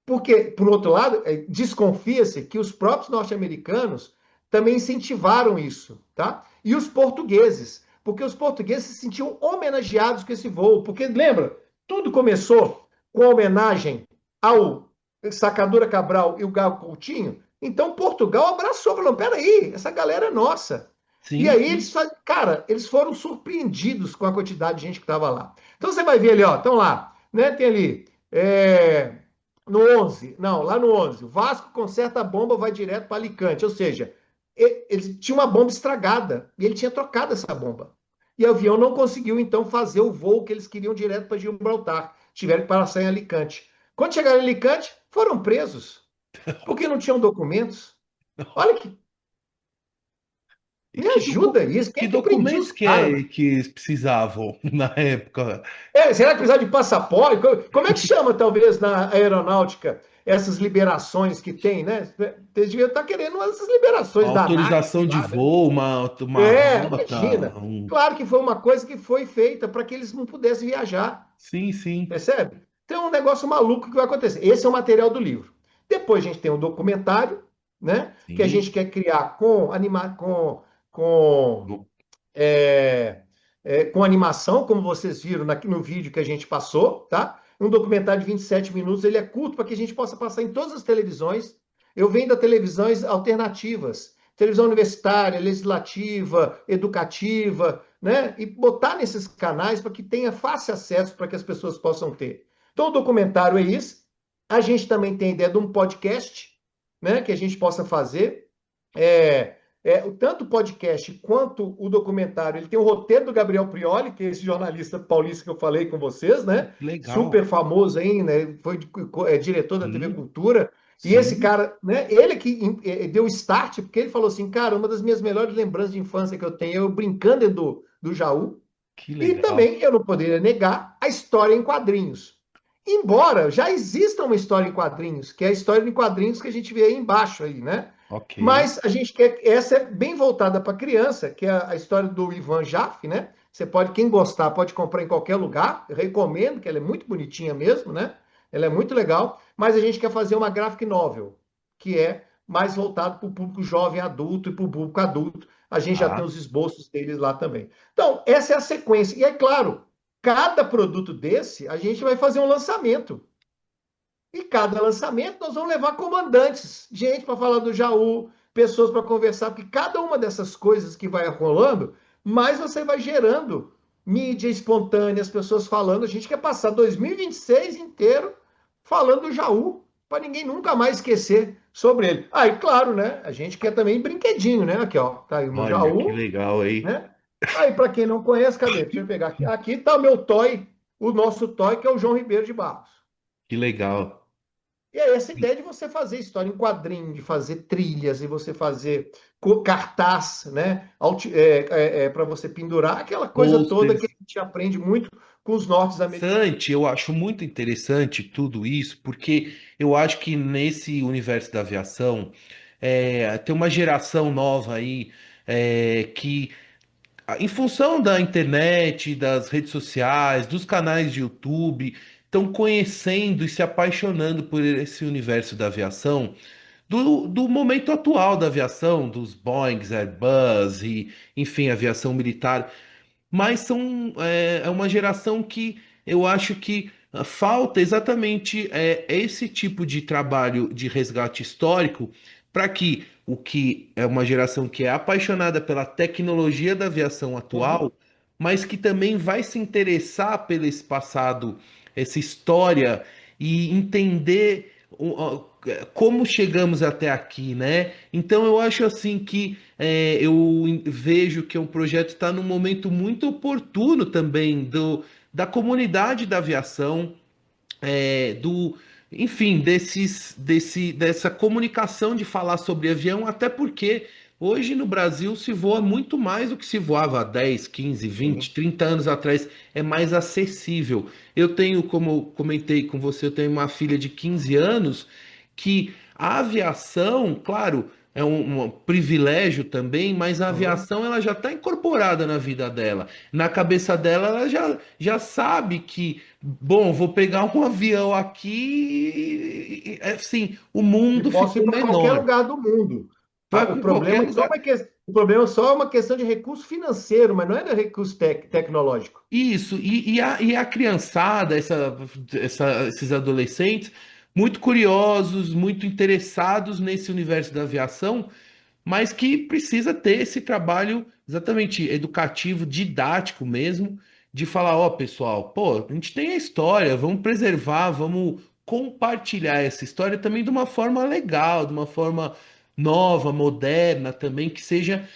Porque, por outro lado, desconfia-se que os próprios norte-americanos também incentivaram isso, tá? E os portugueses, porque os portugueses se sentiam homenageados com esse voo. Porque, lembra, tudo começou com a homenagem ao Sacadura Cabral e o Galo Coutinho. Então, Portugal abraçou, falou: peraí, essa galera é nossa. E Sim, aí sim. eles cara, eles foram surpreendidos com a quantidade de gente que estava lá. Então você vai ver ali, ó, estão lá, né? Tem ali no 11, não, lá no 11, o Vasco conserta a bomba, vai direto para Alicante, ou seja, ele tinha uma bomba estragada e ele tinha trocado essa bomba. E o avião não conseguiu então fazer o voo que eles queriam direto para Gibraltar, tiveram que passar em Alicante. Quando chegaram em Alicante, foram presos, porque não tinham documentos. Olha que E me ajuda isso, quem que é que prendia os documentos caras? que eles precisavam na época? Será que precisar de passaporte? Como é que chama, talvez, na aeronáutica, essas liberações que tem, né? Eles deviam estar querendo essas liberações da ANAC, Autorização sei de lá, né? voo, uma rota. Imagina. Claro que foi uma coisa que foi feita para que eles não pudessem viajar, Sim, sim, percebe? Então é um negócio maluco que vai acontecer. Esse é o material do livro. Depois a gente tem um documentário, né? Que a sim. gente quer criar com é, com animação, como vocês viram no vídeo que a gente passou, tá? Um documentário de 27 minutos, ele é curto para que a gente possa passar em todas as televisões. Eu venho da televisões alternativas, televisão universitária, legislativa, educativa, né? E botar nesses canais para que tenha fácil acesso para que as pessoas possam ter. Então, o documentário é isso. A gente também tem a ideia de um podcast, né? Que a gente possa fazer. Tanto o podcast quanto o documentário, ele tem o roteiro do Gabriel Prioli, que é esse jornalista paulista que eu falei com vocês, né? Que legal. Super famoso aí, né? Foi diretor da TV Sim, Cultura. E esse sim. cara, né? Ele que deu start, porque ele falou assim, cara, uma das minhas melhores lembranças de infância que eu tenho é eu brincando dentro do Jaú. Que E legal. também eu não poderia negar a história em quadrinhos. Embora já exista uma história em quadrinhos, que é a história em quadrinhos que a gente vê aí embaixo aí, né? Ok. Mas a gente quer, essa é bem voltada para criança, que é a história do Ivan Jaffe, né? Você pode, quem gostar, pode comprar em qualquer lugar. Eu recomendo, que ela é muito bonitinha mesmo, né? Ela é muito legal, mas a gente quer fazer uma graphic novel, que é mais voltado para o público jovem adulto e para o público adulto. A gente já tem Tá. os esboços deles lá também. Então, essa é a sequência. E é claro, cada produto desse, a gente vai fazer um lançamento. E cada lançamento nós vamos levar comandantes, gente para falar do Jaú, pessoas para conversar, porque cada uma dessas coisas que vai rolando, mais você vai gerando mídia espontânea, as pessoas falando. A gente quer passar 2026 inteiro falando do Jaú, para ninguém nunca mais esquecer sobre ele. Ah, e claro, né? A gente quer também brinquedinho, né? Aqui, ó, tá aí o Olha, que Jaú, legal aí. né? Aí, para quem não conhece, cadê? Deixa eu pegar aqui. Aqui tá o meu toy, o nosso toy, que é o João Ribeiro de Barros. Que legal. E é essa ideia de você fazer história em quadrinho, de fazer trilhas, e você fazer cartaz, né? Para você pendurar, aquela coisa toda que a Posters. gente aprende muito com os norte-americanos. Interessante, eu acho muito interessante tudo isso, porque eu acho que nesse universo da aviação tem uma geração nova aí que, em função da internet, das redes sociais, dos canais de YouTube, estão conhecendo e se apaixonando por esse universo da aviação, do momento atual da aviação, dos Boeings, Airbus e, enfim, aviação militar. Mas é uma geração que eu acho que falta exatamente esse tipo de trabalho de resgate histórico para que o que é uma geração que é apaixonada pela tecnologia da aviação Uhum, atual, mas que também vai se interessar pelo esse passado, essa história e entender como chegamos até aqui, né? Então eu acho assim que vejo que o projeto está num momento muito oportuno também da comunidade da aviação, do, enfim, dessa comunicação de falar sobre avião, até porque hoje no Brasil se voa muito mais do que se voava há 10, 15, sim. 20, 30 anos atrás, é mais acessível. Eu tenho, como eu comentei com você, eu tenho uma filha de 15 anos que a aviação, claro, é um privilégio também, mas a Uhum. aviação ela já está incorporada na vida dela. Na cabeça dela, ela já sabe que bom, vou pegar um avião aqui, assim, o E mundo posso ir ficou para qualquer menor. lugar do mundo. Vai O para qualquer problema é só lugar. uma o problema é só uma questão de recurso financeiro, mas não é de recurso tecnológico. Isso, e a criançada, esses adolescentes, muito curiosos, muito interessados nesse universo da aviação, mas que precisa ter esse trabalho exatamente educativo, didático mesmo, de falar, ó, pessoal, pô, a gente tem a história, vamos preservar, vamos compartilhar essa história também de uma forma legal, de uma forma nova, moderna também, que seja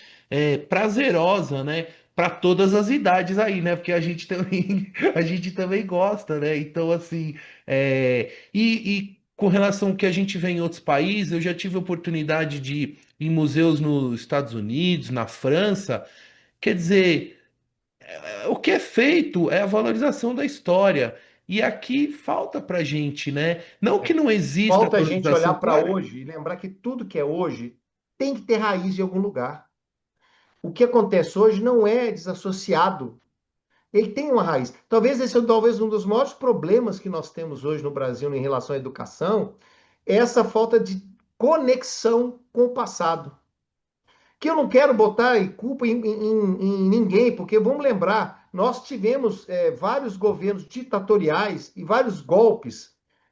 prazerosa, né? Para todas as idades aí, né? Porque a gente também a gente também gosta, né? Então, assim, e com relação ao que a gente vê em outros países, eu já tive a oportunidade de em museus nos Estados Unidos, na França. Quer dizer, o que é feito é a valorização da história. E aqui falta pra gente, né? Não que não exista Falta a gente olhar valorização, para claro. hoje e lembrar que tudo que é hoje tem que ter raiz em algum lugar. O que acontece hoje não é desassociado. Ele tem uma raiz. Talvez esse é talvez um dos maiores problemas que nós temos hoje no Brasil em relação à educação, é essa falta de conexão com o passado. Que eu não quero botar culpa em ninguém, porque vamos lembrar, nós tivemos vários governos ditatoriais e vários golpes,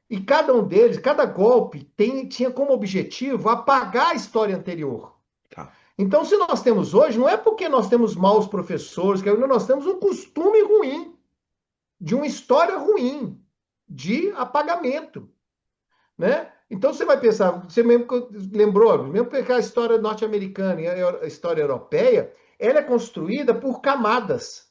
e cada um deles, cada golpe tinha como objetivo apagar a história anterior. Tá. Então, se nós temos hoje, não é porque nós temos maus professores, que nós temos um costume ruim, de uma história ruim, de apagamento, né? Então você vai pensar, você mesmo lembrou, mesmo porque a história norte-americana e a história europeia, ela é construída por camadas.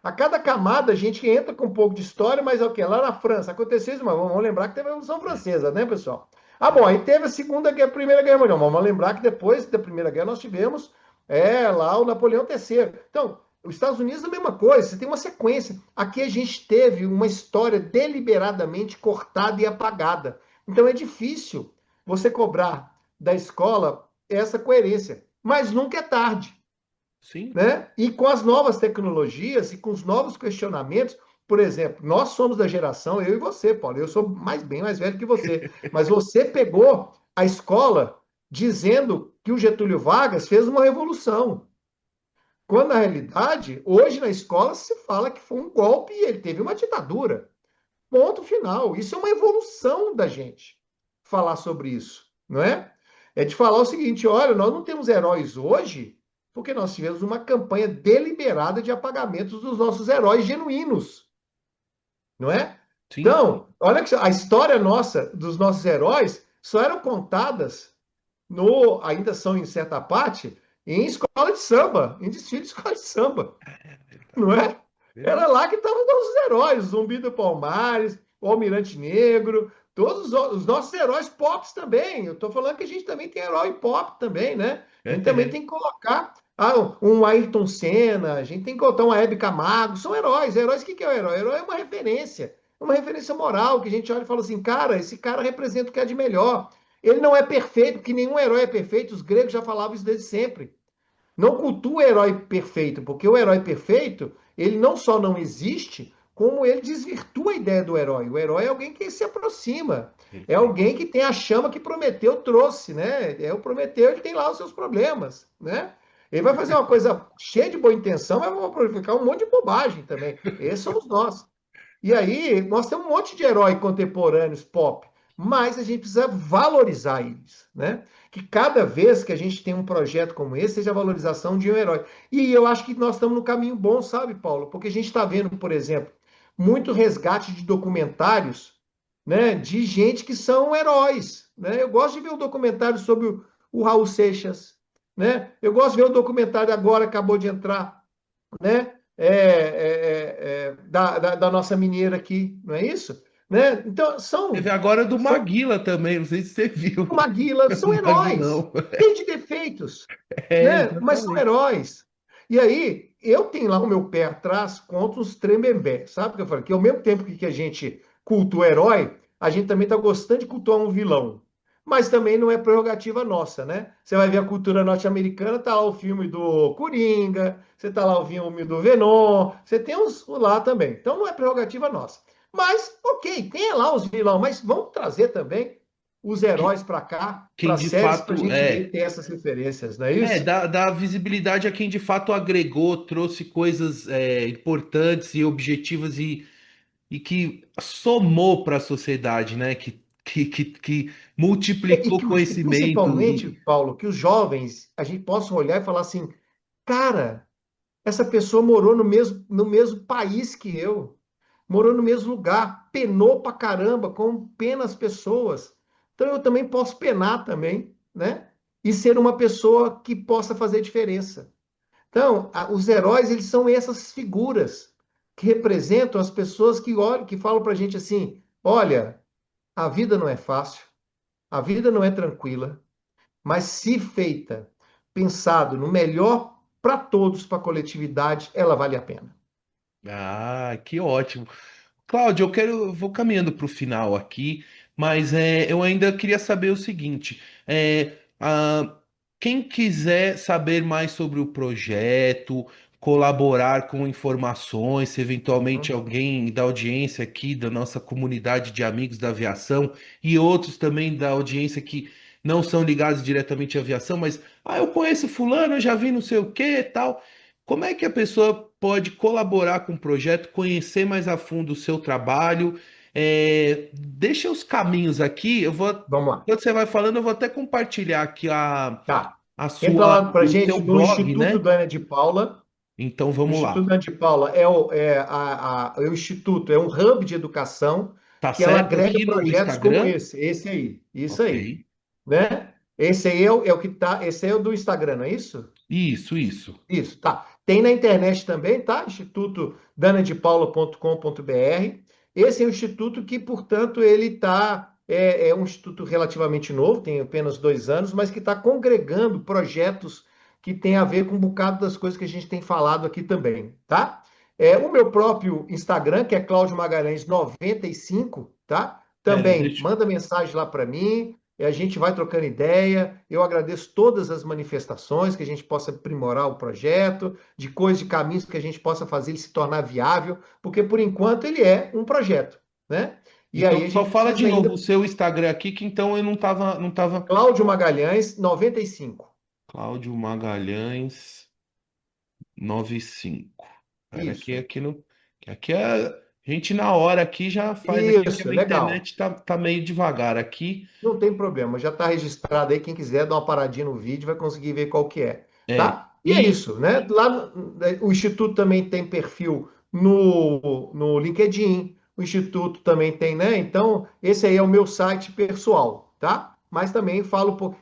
A cada camada a gente entra com um pouco de história, mas é o que? Lá na França aconteceu isso, mas vamos lembrar que teve a Revolução Francesa, né, pessoal? Ah, bom, aí teve a Segunda Guerra, a Primeira Guerra Mundial. Vamos lembrar que depois da Primeira Guerra nós tivemos lá o Napoleão III. Então, os Estados Unidos é a mesma coisa, você tem uma sequência. Aqui a gente teve uma história deliberadamente cortada e apagada. Então é difícil você cobrar da escola essa coerência, mas nunca é tarde, Sim. né? E com as novas tecnologias e com os novos questionamentos, por exemplo, nós somos da geração, eu e você, Paulo, eu sou bem mais velho que você, mas você pegou a escola dizendo que o Getúlio Vargas fez uma revolução, quando na realidade, hoje na escola se fala que foi um golpe e ele teve uma ditadura. Ponto final. Isso é uma evolução da gente falar sobre isso, não é? É de falar o seguinte: olha, nós não temos heróis hoje porque nós tivemos uma campanha deliberada de apagamentos dos nossos heróis genuínos, não é? Sim, sim. Então, olha que a história nossa dos nossos heróis só eram contadas no, ainda são em certa parte, em escola de samba, em desfile de escola de samba, É verdade. não é? Era Verdade. lá que estavam os nossos heróis, o Zumbi do Palmares, o Almirante Negro, todos os nossos heróis pop também. Eu estou falando que a gente também tem herói pop também, né? A gente também É, tem que colocar um Ayrton Senna, a gente tem que colocar um Hebe Camargo, são heróis. Heróis, o que é o herói? Herói é uma referência moral, que a gente olha e fala assim, cara, esse cara representa o que é de melhor. Ele não é perfeito, porque nenhum herói é perfeito, os gregos já falavam isso desde sempre. Não cultua o herói perfeito, porque o herói perfeito, ele não só não existe, como ele desvirtua a ideia do herói. O herói é alguém que se aproxima, é perfeito. alguém que tem a chama que Prometeu trouxe, né? É o Prometeu, ele tem lá os seus problemas, né? Ele vai fazer uma coisa cheia de boa intenção, mas vai prolificar um monte de bobagem também. Esses somos nós. E aí, nós temos um monte de herói contemporâneos pop, mas a gente precisa valorizar eles, né? Que cada vez que a gente tem um projeto como esse, seja a valorização de um herói. E eu acho que nós estamos no caminho bom, sabe, Paulo? Porque a gente está vendo, por exemplo, muito resgate de documentários, né, de gente que são heróis, né? Eu gosto de ver o documentário sobre o Raul Seixas, né? Eu gosto de ver o documentário agora, acabou de entrar, né? Da nossa mineira aqui, não é isso? Né? Então, Teve agora do são Maguila também, não sei se você viu. Maguila, são O heróis, Maguilão. têm de defeitos, É, né? Mas são exatamente. heróis. E aí, eu tenho lá o meu pé atrás contra os Tremembé, sabe o que eu falei? Que ao mesmo tempo que a gente cultua o herói, a gente também está gostando de cultuar um vilão. Mas também não é prerrogativa nossa, né? Você vai ver a cultura norte-americana, tá lá o filme do Coringa, você tá lá o filme do Venom, você tem uns lá também. Então não é prerrogativa nossa. Mas, ok, tenha lá os vilões, mas vamos trazer também os Que- heróis para cá, para Quem as de séries, para a fato gente ver e ter essas referências, não é isso? dá visibilidade a quem de fato agregou, trouxe coisas importantes e objetivas e que somou para a sociedade, né? Que E multiplicou que, conhecimento principalmente, e Paulo, que os jovens, a gente possa olhar e falar assim, cara, essa pessoa morou no mesmo país que eu, morou no mesmo lugar, penou pra caramba, como pena as pessoas. Então eu também posso penar também, né? E ser uma pessoa que possa fazer diferença. Então, os heróis, eles são essas figuras que representam as pessoas que olham, que falam pra gente assim: olha, a vida não é fácil, a vida não é tranquila, mas se feita, pensado no melhor para todos, para a coletividade, ela vale a pena. que ótimo. Cláudio, eu vou caminhando para o final aqui, mas eu ainda queria saber o seguinte: quem quiser saber mais sobre o projeto, colaborar com informações, se eventualmente Uhum. alguém da audiência aqui da nossa comunidade de amigos da aviação e outros também da audiência que não são ligados diretamente à aviação, mas eu conheço fulano, eu já vi não sei o que, tal. Como é que a pessoa pode colaborar com o projeto, conhecer mais a fundo o seu trabalho? Deixa os caminhos aqui. Vamos lá. Quando você vai falando, eu vou até compartilhar aqui Tá. Entra lá para o seu gente no blog, Instituto né? Dana de Paula. Então O vamos Instituto lá. Dana de Paula é o instituto, é um hub de educação Tá que ela certo agrega aqui no projetos como Instagram? esse aí, isso Ok. aí, né? Esse aí é o que tá, esse aí é o do Instagram, não é isso? Isso. Isso, tá. Tem na internet também, tá? Instituto danadepaula.com.br. Esse é um instituto que, portanto, ele é um instituto relativamente novo, tem apenas 2 anos, mas que está congregando projetos que têm a ver com um bocado das coisas que a gente tem falado aqui também, tá? O meu próprio Instagram, que é Cláudio Magalhães 95, tá? Pera, Também deixa. manda mensagem lá para mim, e a gente vai trocando ideia. Eu agradeço todas as manifestações que a gente possa aprimorar o projeto, de coisas, de caminhos que a gente possa fazer ele se tornar viável, porque por enquanto ele é um projeto, né? E Então aí a só gente fala de precisa novo ainda. o seu Instagram aqui, que então eu não tava. Cláudio Magalhães, 95. Cláudio Magalhães 95. Pera aqui, Isso. aqui no. Que aqui é. A gente na hora aqui já faz aqui, porque a Isso, minha legal. internet tá meio devagar aqui. Não tem problema, já está registrado aí. Quem quiser dar uma paradinha no vídeo vai conseguir ver qual que é, É, tá? E é e isso, né? Lá o Instituto também tem perfil no LinkedIn, o Instituto também tem, né? Então, esse aí é o meu site pessoal, tá? Mas também falo um pouco.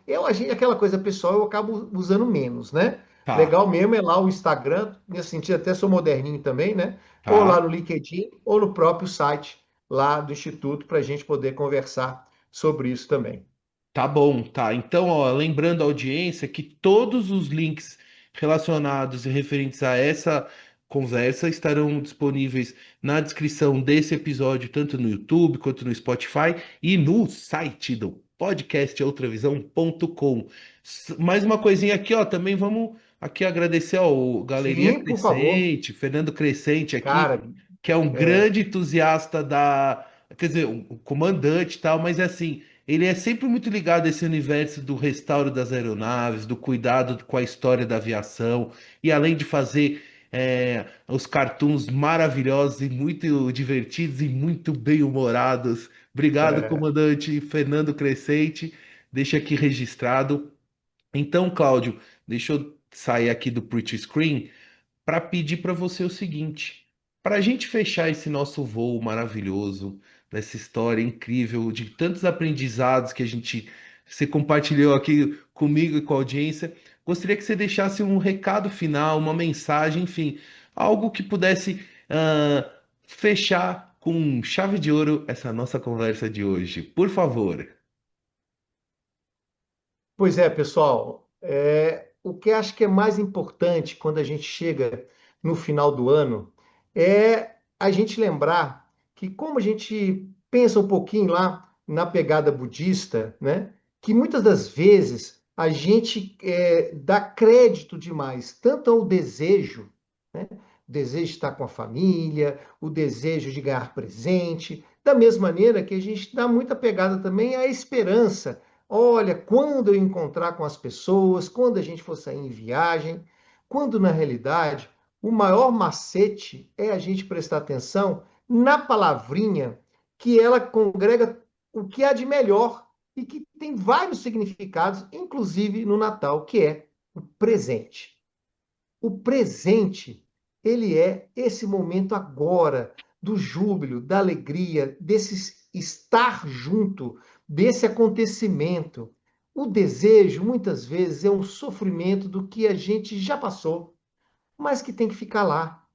Aquela coisa pessoal eu acabo usando menos, né? tá, Legal mesmo é lá o Instagram, nesse sentido, até sou moderninho também, né? Ou lá tá. no LinkedIn, ou no próprio site lá do Instituto, para a gente poder conversar sobre isso também. Tá bom, tá. Então, ó, lembrando a audiência que todos os links relacionados e referentes a essa conversa estarão disponíveis na descrição desse episódio, tanto no YouTube quanto no Spotify e no site do podcast outravisão.com. Mais uma coisinha aqui, ó, também vamos aqui agradecer ao Galeria Sim, por favor. Crescente, Fernando Crescente aqui, Cara, que é um é, grande entusiasta quer dizer, um comandante e tal, mas é assim, ele é sempre muito ligado a esse universo do restauro das aeronaves, do cuidado com a história da aviação, e além de fazer os cartoons maravilhosos e muito divertidos e muito bem-humorados. Obrigado, é, comandante Fernando Crescente. Deixa aqui registrado. Então, Cláudio, deixa eu sair aqui do Pretty Screen para pedir para você o seguinte: para a gente fechar esse nosso voo maravilhoso, dessa história incrível, de tantos aprendizados que você compartilhou aqui comigo e com a audiência, gostaria que você deixasse um recado final, uma mensagem, enfim, algo que pudesse fechar com chave de ouro essa nossa conversa de hoje. Por favor. pois é, pessoal. O que acho que é mais importante quando a gente chega no final do ano é a gente lembrar que, como a gente pensa um pouquinho lá na pegada budista, né, que muitas das vezes a gente dá crédito demais, tanto ao desejo, né, o desejo de estar com a família, o desejo de ganhar presente, da mesma maneira que a gente dá muita pegada também à esperança. Olha, quando eu encontrar com as pessoas, quando a gente for sair em viagem, quando na realidade o maior macete é a gente prestar atenção na palavrinha que ela congrega o que há de melhor e que tem vários significados, inclusive no Natal, que é o presente. O presente, ele é esse momento agora do júbilo, da alegria, desse estar junto, desse acontecimento. O desejo, muitas vezes, é um sofrimento do que a gente já passou, mas que tem que ficar lá.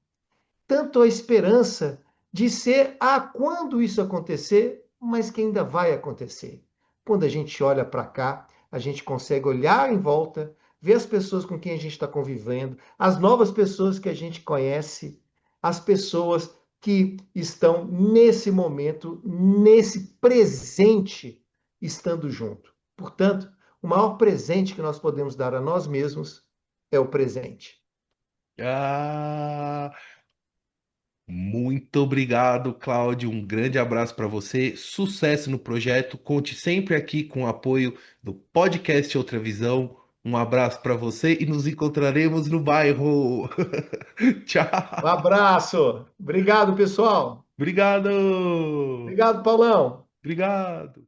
Tanto a esperança de ser quando isso acontecer, mas que ainda vai acontecer. Quando a gente olha para cá, a gente consegue olhar em volta, ver as pessoas com quem a gente está convivendo, as novas pessoas que a gente conhece, as pessoas que estão nesse momento, nesse presente, estando junto. Portanto, o maior presente que nós podemos dar a nós mesmos é o presente. Ah, muito obrigado, Cláudio. Um grande abraço para você. Sucesso no projeto. Conte sempre aqui com o apoio do podcast Outra Visão. Um abraço para você e nos encontraremos no bairro. Um Tchau. abraço. Obrigado, pessoal. Obrigado. Obrigado, Paulão. Obrigado.